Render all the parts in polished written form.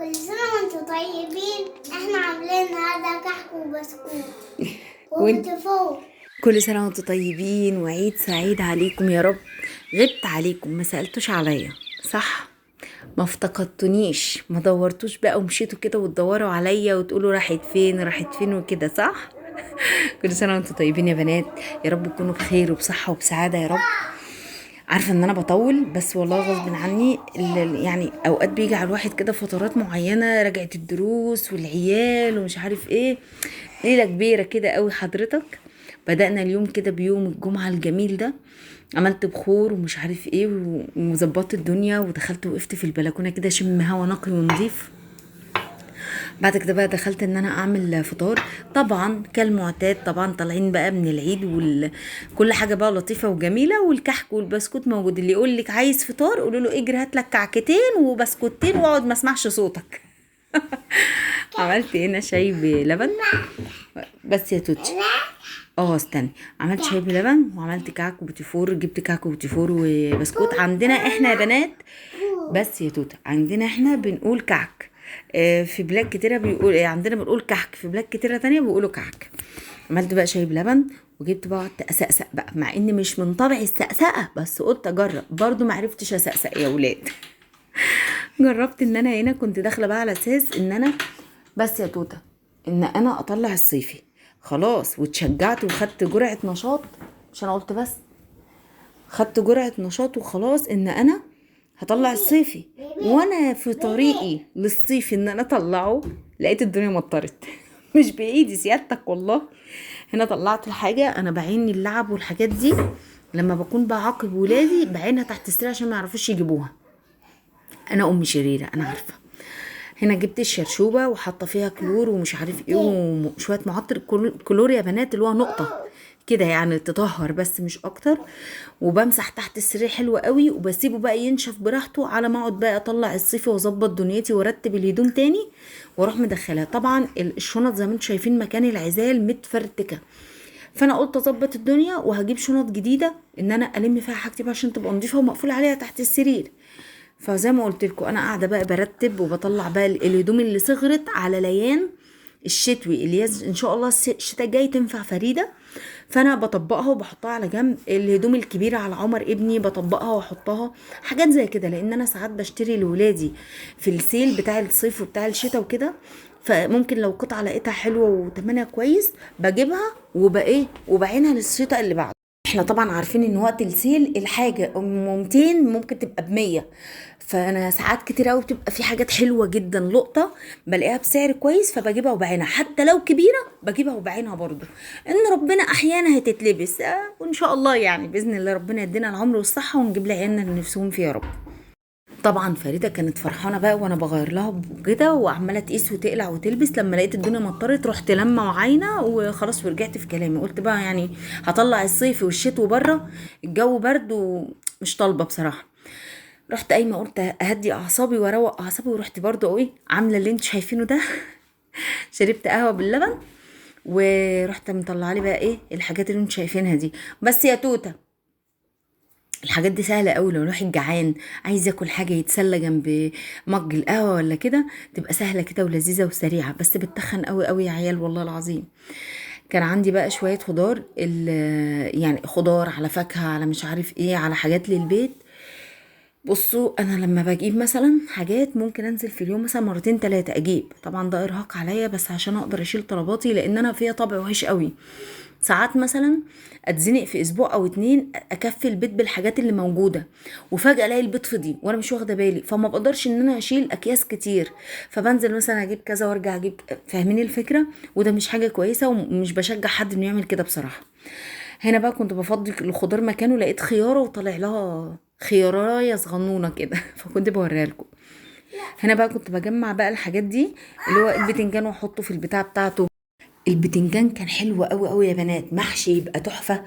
كل سنة وانتم طيبين. احنا عاملين النهارده كحك وبسكوت وانت وبتفوق. كل سنة وانتم طيبين وعيد سعيد عليكم يا رب. غبت عليكم، ما سألتوش عليا، صح؟ ما افتقدتونيش، ما دورتوش بقى ومشيتوا كده وتدوروا عليا وتقولوا راحت فين راحت فين وكده، صح؟ كل سنة وانتم طيبين يا بنات، يا رب تكونوا بخير وبصحة وبسعادة يا رب. عارفة ان انا بطول، بس والله غصب عني يعني اوقات بيجي على الواحد كده فترات معينة، رجعت الدروس والعيال ومش عارف ايه، ليلة كبيرة كده قوي حضرتك. بدأنا اليوم كده بيوم الجمعة الجميل ده، عملت بخور ومش عارف ايه وظبطت الدنيا، ودخلت وقفت في البلكونة كده شم هوا نقي ونضيف. بعد كده بقى دخلت ان انا اعمل فطار، طبعا كالمعتاد، طبعا طالعين بقى من العيد كل حاجه بقى لطيفه وجميله، والكحك والبسكوت موجود. اللي يقول لك عايز فطار قولوا له اجري هات لك كعكتين وبسكوتين واقعد ما اسمعش صوتك. عملت هنا شاي بلبن بس يا توتي. استني، عملت شاي بلبن وعملت كعك وبوتيفور، جبت كعك وبوتيفور وبسكوت. عندنا احنا يا بنات، بس يا توته عندنا احنا بنقول كعك. في بلاد كتيره بيقول عندنا بنقول كحك، في بلاد كتيره تانية بيقولوا كعك. عملت بقى شاي بلبن وجبت بقى قعدت اسقسق بقى، مع اني مش من طبعي السقسقه، بس قلت اجرب برضو، ما عرفتش اسقسق يا ولاد. جربت ان انا هنا كنت داخله بقى على اساس ان انا، بس يا توته، ان انا اطلع الصيفي خلاص، واتشجعت وخدت جرعه نشاط. مش انا قلت بس خدت جرعة نشاط وخلاص ان انا هطلع الصيفي، وانا في طريقي للصيفي ان انا اطلعه لقيت الدنيا مطرت. مش بايدي سيادتك والله. هنا طلعت الحاجة، انا بعين اللعب والحاجات دي لما بكون بعاقب ولادي بعينها تحت السرير عشان ما يعرفوش يجيبوها. انا ام شريرة انا عارفة. هنا جبت الشرشوبة وحاطه فيها كلور ومش عارف ايه وشوية معطر كلور يا بنات، اللي هو نقطة كده يعني تطهر بس مش اكتر. وبمسح تحت السرير حلو قوي وبسيبه بقى ينشف براحته، على ما اقعد بقى اطلع الصيفي واظبط دنيتي وارتب الهدوم تاني واروح مدخلها. طبعا الشنط زي ما انتم شايفين مكان العزال متفرتكه، فانا قلت اظبط الدنيا وهجيب شنط جديده ان انا الم فيها حاجتي بقى عشان تبقى نظيفه ومقفول عليها تحت السرير. فزي ما قلت لكم انا قاعده بقى برتب وبطلع بقى الهدوم اللي صغرت على ليان الشتوي اللي ان شاء الله الشتاء الجاي تنفع فريده. فانا بطبقها وبحطها على جنب. الهدوم الكبيره على عمر ابني بطبقها واحطها، حاجات زي كده، لان انا ساعات بشتري لولادي في السيل بتاع الصيف وبتاع الشتاء وكده، فممكن لو قطعه لقيتها حلوه وتمنها كويس بجيبها وبعينها للشتاء اللي بعده. احنا طبعا عارفين ان وقت السيل الحاجة ام 200 ممكن تبقى ب100، فانا ساعات كتير قوي بتبقى في حاجات حلوة جدا لقطة بلاقيها بسعر كويس فبجيبها وبعينها، حتى لو كبيرة بجيبها وبعينها برضو، ان ربنا احيانا هتتلبس. وان شاء الله يعني باذن الله ربنا يدينا العمر والصحة ونجيب لعيالنا اللي نفسهم فيه يا رب. طبعا فريده كانت فرحانه بقى وانا بغير لها كده وعماله تقيس وتقلع وتلبس. لما لقيت الدنيا مطرت رحت لما وعينه وخلاص ورجعت في كلامي، قلت بقى يعني هطلع الصيف والشتوي بره، الجو برد ومش طالبه بصراحه. رحت قايمه قلت اهدي اعصابي واروق اعصابي، ورحت برضو ايه عامله اللي انتوا شايفينه ده. شربت قهوه باللبن ورحت مطلعه لي بقى ايه الحاجات اللي انتوا شايفينها دي. بس يا توته الحاجات دي سهلة قوي، لو الواحد جعان عايز ياكل حاجة يتسلى جنب مج القهوة ولا كده تبقى سهلة كده ولذيذة وسريعة، بس بتخن قوي قوي يا عيال والله العظيم. كان عندي بقى شوية خضار، يعني خضار على فاكهة على مش عارف ايه على حاجات للبيت. بصوا انا لما بجيب مثلا حاجات ممكن انزل في اليوم مثلا مرتين تلاتة اجيب، طبعا ده ارهاق عليا بس عشان اقدر اشيل طلباتي، لان انا فيها طبع وحش قوي. ساعات مثلا اتزنق في اسبوع او اتنين اكفي البيت بالحاجات اللي موجوده، وفجاه الاقي البيت فضي وانا مش واخده بالي، فما بقدرش ان انا اشيل اكياس كتير، فبنزل مثلا اجيب كذا وارجع اجيب. فاهمين الفكره؟ وده مش حاجه كويسه ومش بشجع حد انه يعمل كده بصراحه. هنا بقى كنت بفضي الخضار مكانه، لقيت خياره وطلع لها خيارايه صغنونه كده. فكنت بوريها لكم. هنا بقى كنت بجمع بقى الحاجات دي، اللي هو البتنجان واحطه في البتاع بتاعته. البتنجان كان حلو قوي قوي يا بنات، محشي يبقى تحفه.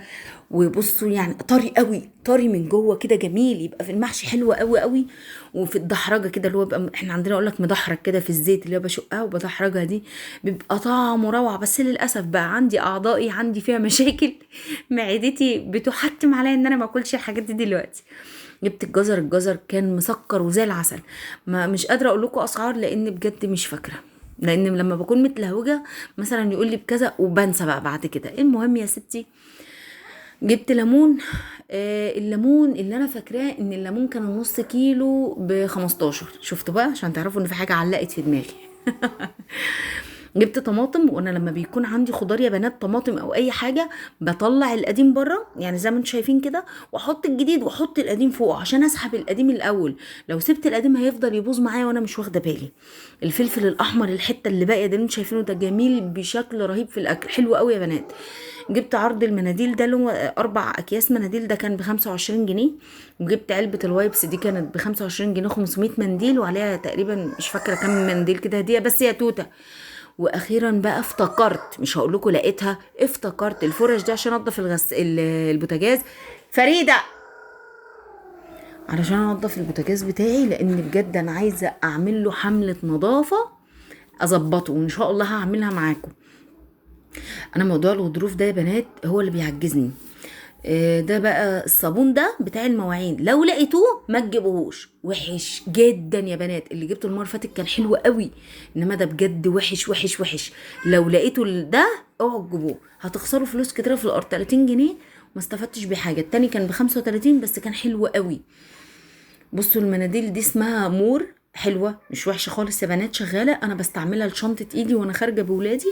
وبصوا يعني طري قوي، طري من جوه كده جميل، يبقى في المحشي حلو قوي قوي. وفي الدحرجه كده اللي هو بيبقى احنا عندنا اقول لك مدحرج كده في الزيت، اللي هو بشقها وبدحرجها دي بيبقى طعمه روعه. بس للاسف بقى عندي اعضائي عندي فيها مشاكل. معدتي بتحتم عليا ان انا ما اكلش الحاجات دي دلوقتي. جبت الجزر كان مسكر وزي العسل. ما مش قادره اقول لكم اسعار لان بجد مش فاكره، لان لما بكون متلهوجه مثلا يقول لي بكذا وبنسى بقى بعد كده. المهم يا ستي جبت ليمون. الليمون اللي انا فاكراه ان الليمون كان نص كيلو ب15. شفتوا بقى عشان تعرفوا ان في حاجه علقت في دماغي. جبت طماطم، وانا لما بيكون عندي خضار يا بنات طماطم او اي حاجه بطلع القديم بره يعني زي ما انتم شايفين كده، واحط الجديد واحط القديم فوقه عشان اسحب القديم الاول. لو سبت القديم هيفضل يبوظ معايا وانا مش واخده بالي. الفلفل الاحمر الحته اللي باقيه ده اللي انتم شايفينه ده جميل بشكل رهيب في الاكل، حلو قوي يا بنات. جبت عرض المناديل ده اللي هو 4 اكياس مناديل، ده كان ب25 جنيه. وجبت علبه الوايبس دي كانت ب25 جنيه، 500 منديل وعليها تقريبا مش فاكره كام منديل كده هديه، بس يا توته. واخيرا بقى افتكرت، مش هقول لكم لقيتها، افتكرت الفرش ده عشان انضف البوتاجاز. فريده، علشان انضف البوتاجاز بتاعي، لان بجد انا عايزه اعمل له حمله نظافه اظبطه، وان شاء الله هعملها معاكم. انا موضوع الغضروف ده يا بنات هو اللي بيعجزني. ده بقى الصابون ده بتاع المواعين، لو لقيتوه ما تجيبوهوش، وحش جدا يا بنات. اللي جبته المره اللي فاتت كان حلو قوي، انما ده بجد وحش وحش وحش. لو لقيتوا ده اوعوا تجيبوه، هتخسروا فلوس كتير في الارض. 30 جنيه ما استفدتش بحاجه. التاني كان ب35 بس كان حلو قوي. بصوا المناديل دي اسمها مور، حلوه مش وحشه خالص يا بنات، شغاله. انا بستعملها لشنطه ايدي وانا خارجه بولادي،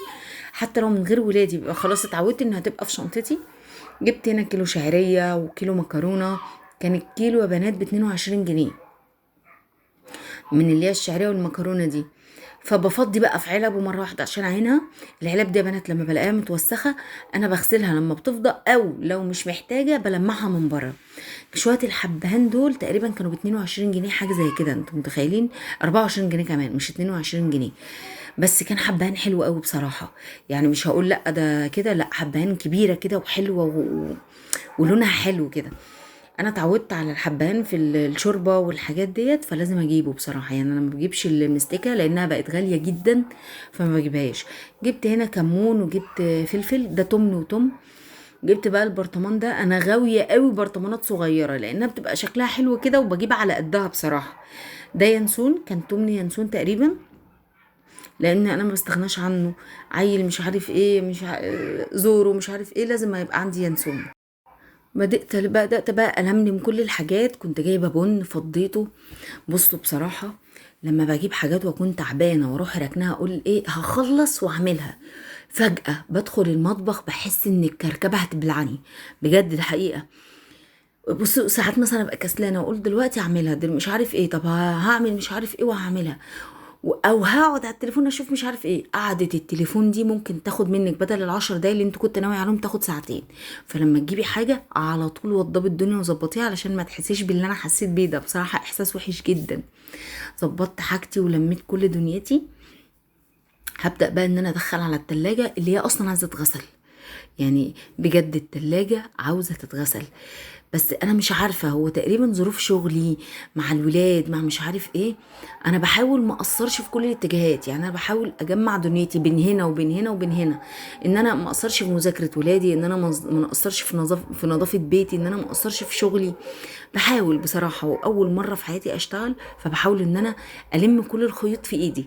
حتى لو من غير ولادي بيبقى خلاص اتعودت انها تبقى في شنطتي. جبت هنا كيلو شعريه وكيلو مكرونه، كان الكيلو يا بنات ب22 جنيه من اللي هي الشعريه والمكرونه دي. فبفضي بقى في علب ومره واحده عشان اعينها. العلب دي يا بنات لما بلاقيها متوسخه انا بغسلها لما بتفضى، او لو مش محتاجه بلمعها من بره. شويه الحبهان دول تقريبا كانوا ب22 جنيه، حاجه زي كده، انتوا متخيلين؟ 24 جنيه كمان مش 22 جنيه. بس كان حبهان حلو قوي بصراحه، يعني مش هقول لا ده كده، لا حبهان كبيره كده وحلوه ولونها حلو كده. انا اتعودت على الحبهان في الشوربه والحاجات ديت، فلازم اجيبه بصراحه. يعني انا ما بجيبش المستكه لانها بقت غاليه جدا فما بجيبهاش. جبت هنا كمون وجبت فلفل، ده تمن وتم. جبت بقى البرطمان ده، انا غاويه قوي برطمانات صغيره لانها بتبقى شكلها حلو كده وبجيب على قدها بصراحه. ده ينسون، كان تمن ينسون تقريبا، لان انا ما بستغناش عنه. عيل مش عارف ايه، زوره مش عارف ايه، لازم يبقى عندي ينسون. بدأت بقى ألملم كل الحاجات. كنت جايبة بن فضيته. بصوا بصراحة لما بجيب حاجات واكون تعبانة واروح ركنها اقول ايه هخلص واعملها، فجأة بدخل المطبخ بحس ان الكركبة هتبلعني، بجد ده حقيقة. بصوا ساعات مثلا ابقى كسلانة واقول دلوقتي اعملها مش عارف ايه، طب هعمل مش عارف ايه وهعملها، او هقعد على التليفون اشوف مش عارف ايه. قعدة التليفون دي ممكن تاخد منك بدل ال10 دقايق اللي انت كنت ناوي عليهم تاخد ساعتين. فلما تجيبي حاجة على طول وضبي الدنيا وظبطيها علشان ما تحسيش باللي انا حسيت بيه ده، بصراحة احساس وحش جدا. ظبطت حاجتي ولميت كل دنيتي. هبدأ بقى ان انا ادخل على التلاجة اللي هي اصلا عايزة تتغسل، يعني بجد التلاجة عاوزة تتغسل. بس انا مش عارفة، هو تقريبا ظروف شغلي مع الولاد مع مش عارف ايه، انا بحاول ما اقصرش في كل الاتجاهات. يعني انا بحاول اجمع دنيتي بين هنا وبين هنا وبين هنا، ان انا ما اقصرش في مذاكرة ولادي، ان انا ما اقصرش في نظافة بيتي، ان انا ما اقصرش في شغلي. بحاول بصراحة، واول مرة في حياتي اشتغل، فبحاول ان انا الم كل الخيوط في ايدي.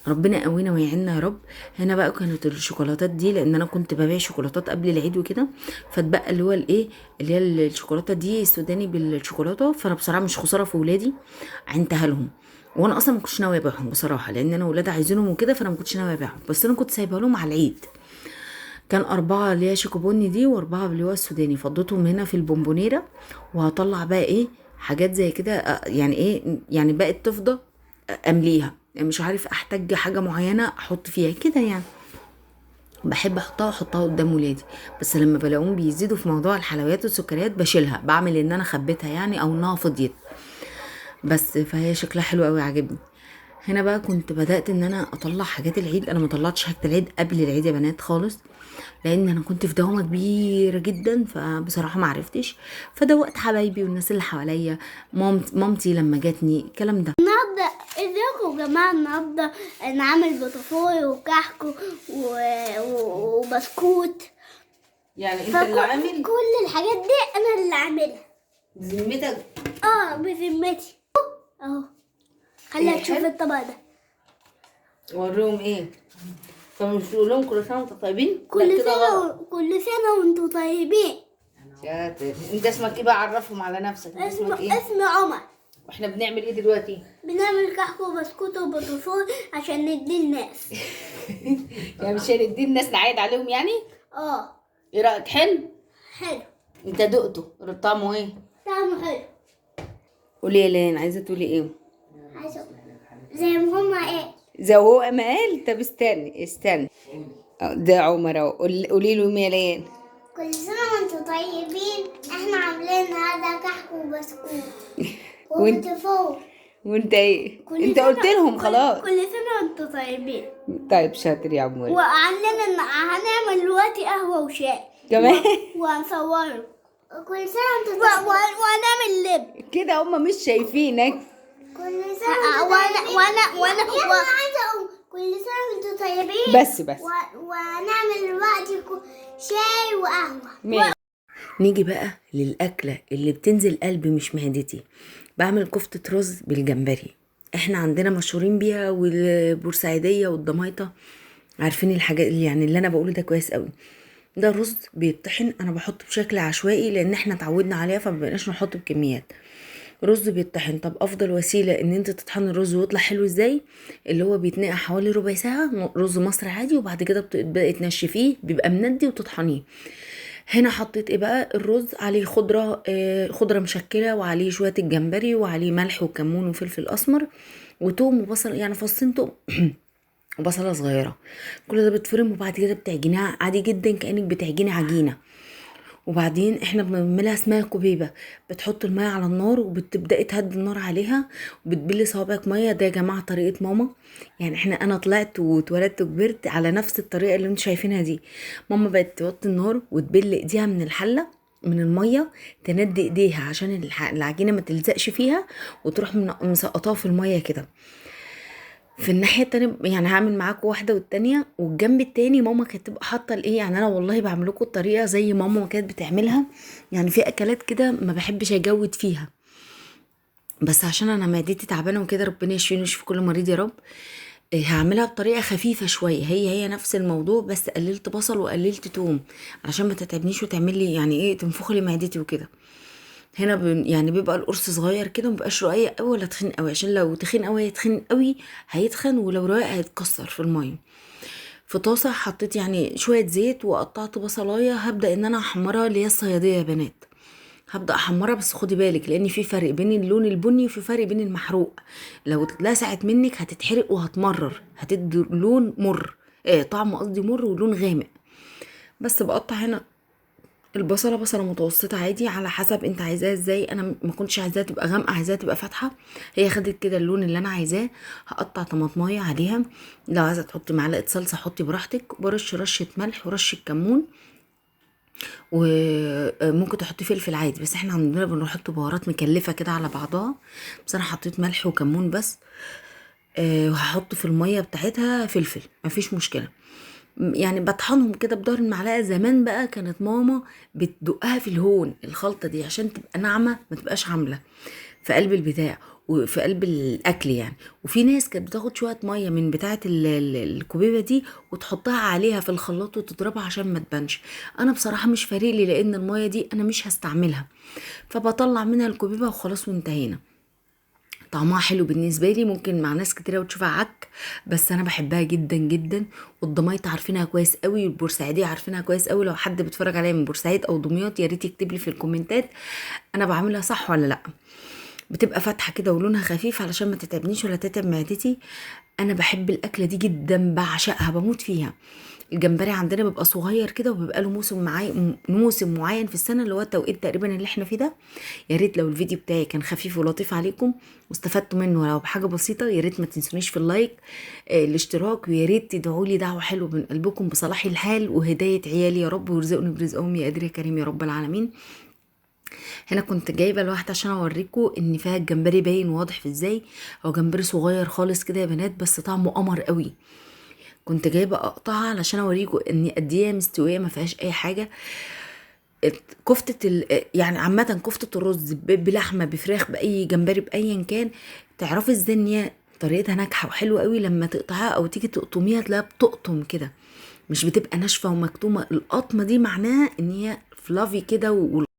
ربنا يقوينا ويعيننا يا رب. هنا بقى كانت الشوكولاتات دي، لان انا كنت ببيع شوكولاتات قبل العيد وكده، فاتبقى اللي هو الايه اللي هي الشوكولاته دي السوداني بالشوكولاته. فانا بصراحه مش خساره في ولادي، عينتها لهم. وانا اصلا ما كنتش ناويه ابيعهم بصراحه، لان انا ولاد عايزينهم وكده، فانا ما كنتش ناويه ابيعهم، بس انا كنت سايبها لهم على العيد. كان 4 اللي هي شيكوبوني دي و4 اللي هو السوداني، فضيتهم هنا في البونبونيره. وهطلع بقى ايه حاجات زي كده، يعني ايه يعني بقت تفضى، امليها. يعني مش عارف احتاج حاجه معينه احط فيها كده، يعني بحب احطها قدام ولادي. بس لما بلاقيهم بيزيدوا في موضوع الحلويات والسكريات بشيلها، بعمل ان انا خبيتها يعني او انها فضيت بس. فهي شكلها حلو قوي عاجبني. هنا بقى كنت بدأت ان انا اطلع حاجات العيد. انا ما طلعتش حاجة العيد قبل العيد يا بنات خالص، لان انا كنت في دوامة كبيرة جدا، فبصراحة ما عرفتش. فدوقت حبايبي والناس اللي حواليا، مامتي لما جاتني الكلام ده. النهارده ازيكم يا جماعه؟ النهارده انا عامل بطاطاي وكحك وبسكوت. يعني انت اللي عامل كل الحاجات دي انا اللي عاملها. ذمتك؟ بذمتي اهو. خليها تشوف حلو. الطبق ده. وريهم ايه؟ فمش تقول لهم كل سنه وانتم طيبين؟ لا كل كده غلط. سنة كل سنة وانتوا طيبين. شاطر. انت اسمك ايه بقى؟ عرفهم على نفسك. انت اسمك ايه؟ اسمي عمر. واحنا بنعمل ايه دلوقتي؟ بنعمل كحك وبسكوت وبطفول عشان ندي الناس. يعني مش هندي الناس نعايد عليهم يعني؟ ايه رايك؟ حلو. حلو. انت دقته طعمه ايه؟ طعمه حلو. قولي يا لين، عايزه تقولي ايه؟ عايزة زي ما هما ايه. زي هو ما قال. طب استني ده عمر اهو. قولي له يا لين. كل سنة وانتوا طيبين. احنا عاملين النهارده كحك وبسكوت وانت وبطفول. وانت ايه؟ انت قلت لهم خلاص. كل سنة وانتوا طيبين. طيب شاطر يا عمور. هنعمل دلوقتي قهوة وشاي كمان وهنصوره. كل سنة وانتوا طيبين. وهنعمل لب كده هما مش شايفينك. كل سنة وانا عايزة اقول كل سنة وانتوا طيبين. بس ونعمل دلوقتي شاي وقهوة. ماشي. نيجي بقى للأكلة اللي بتنزل قلبي مش معدتي. بعمل كفتة رز بالجمبري. احنا عندنا مشهورين بيها، والبورسعيدية والضمايطة عارفين الحاجات اللي انا بقوله ده كويس قوي. ده رز بيطحن، انا بحطه بشكل عشوائي لان احنا اتعودنا عليها فمبقناش نحط بكميات. رز بيطحن. طب افضل وسيله ان انت تطحن الرز ويطلع حلو ازاي؟ اللي هو بيتنقع حوالي ربع ساعه، رز مصري عادي، وبعد كده بتبداي تنشفيه بيبقى مندي وتطحنيه. هنا حطيت ايه بقى؟ الرز عليه خضره، خضره مشكله، وعليه شويه الجمبري، وعليه ملح وكمون وفلفل اسمر وتوم وبصل، يعني فصين توم وبصله صغيره. كل ده بتفرم، وبعد كده بتعجنيها عادي جدا كانك بتعجني عجينه. وبعدين احنا بنعملها اسمها كوبيبه. بتحط الميه على النار وبتبداي تهدي النار عليها وبتبلي صوابعك ميه. ده يا جماعه طريقه ماما. يعني انا طلعت واتولدت وكبرت على نفس الطريقه اللي انتوا شايفينها دي. ماما بقت توطي النار وتبل ايديها من الحله من الميه، تندي ايديها عشان العجينه ما تلزقش فيها، وتروح مسقطاها في الميه كده. في الناحيه التانية يعني هعمل معاكم واحده والتانية، والجنب التاني ماما كانت تبقى حاطه الايه. يعني انا والله بعمل لكم الطريقه زي ماما ما كانت بتعملها. يعني في اكلات كده ما بحبش اجود فيها، بس عشان انا معدتي تعبانه وكده، ربنا يشفيني ويشفي كل مريض يا رب. هعملها بطريقه خفيفه شويه. هي نفس الموضوع، بس قللت بصل وقللت توم عشان ما تتعبنيش وتعمل لي يعني ايه، تنفخ لي معدتي وكده. هنا يعني بيبقى القرص صغير كده، مبقاش رقيق قوي ولا تخين قوي، عشان لو تخين قوي هيتخين قوي هيتخن، ولو رقيق هيتكسر في الميه. في طاسه حطيت يعني شويه زيت، وقطعت بصلايه هبدا ان انا احمرها، اللي هي الصياديه يا بنات. هبدا احمرها، بس خدي بالك لان في فرق بين اللون البني وفي فرق بين المحروق. لو اتلسعت منك هتتحرق وهتمرر، هتدي لون مر، طعم قصدي مر ولون غامق. بس بقطع هنا البصله بصله متوسطه عادي على حسب انت عايزاها ازاي. انا ما كنتش عايزاها تبقى غامقه، عايزاها تبقى فاتحه. هي خدت كده اللون اللي انا عايزاه. هقطع طماطمايه عليها، لو عايزه تحطي معلقه صلصه حطي براحتك، برش رشه ملح ورشه كمون، وممكن تحطي فلفل عادي، بس احنا عندنا بنحط بهارات مكلفه كده على بعضها. بس انا حطيت ملح وكمون بس. وهحط في الميه بتاعتها فلفل، مفيش مشكله. يعني بطحنهم كده بدور المعلقه. زمان بقى كانت ماما بتدقها في الهون الخلطه دي عشان تبقى ناعمه، ما تبقاش عامله في قلب البتاع وفي قلب الاكل يعني. وفي ناس كانت بتاخد شويه ميه من بتاعه الكوبيبه دي وتحطها عليها في الخلاط وتضربها عشان ما تبانش. انا بصراحه مش فارق لي، لان الميه دي انا مش هستعملها، فبطلع منها الكوبيبه وخلاص وانتهينا. طعمها حلو بالنسبه لي، ممكن مع ناس كتيره وتشوفها عك، بس انا بحبها جدا جدا. والضمايط عارفينها كويس قوي، والبورسعيديه عارفينها كويس قوي. لو حد بيتفرج عليا من بورسعيد او دمياط يا ريت يكتب لي في الكومنتات انا بعملها صح ولا لا. بتبقى فاتحه كده ولونها خفيف علشان ما تتعبنيش ولا تتعب معدتي. انا بحب الاكله دي جدا، بعشقها، بموت فيها. الجمبري عندنا بيبقى صغير كده، وبيبقى له موسم معين في السنه، اللي هو التوقيت تقريبا اللي احنا فيه ده. يا ريت لو الفيديو بتاعي كان خفيف ولطيف عليكم واستفدتوا منه ولو بحاجه بسيطه، يا ريت ما تنسونيش في اللايك، الاشتراك، ويا ريت تدعوا لي دعوه حلوه من قلبكم بصلاح الحال وهدايه عيالي يا رب، ويرزقني برزقهم يا قادر يا كريم يا رب العالمين. هنا كنت جايبه الواحده عشان اوريكم ان فيها الجمبري باين واضح في ازاي. هو جمبري صغير خالص كده يا بنات، بس طعمه قمر قوي. كنت جايبه اقطعها علشان اوريكم ان قد ايه مستويه ما فيهاش اي حاجه. كفتة يعني عامة كفتة الرز بلحمة بفراخ بأي جمبري بأيا كان، تعرفي ازاي ان هي طريقتها ناجحة وحلوة قوي. لما تقطعها او تيجي تقطميها تلاقيها بتقطم كده، مش بتبقى ناشفة ومكتومة. القطمة دي معناها ان هي فلافي كده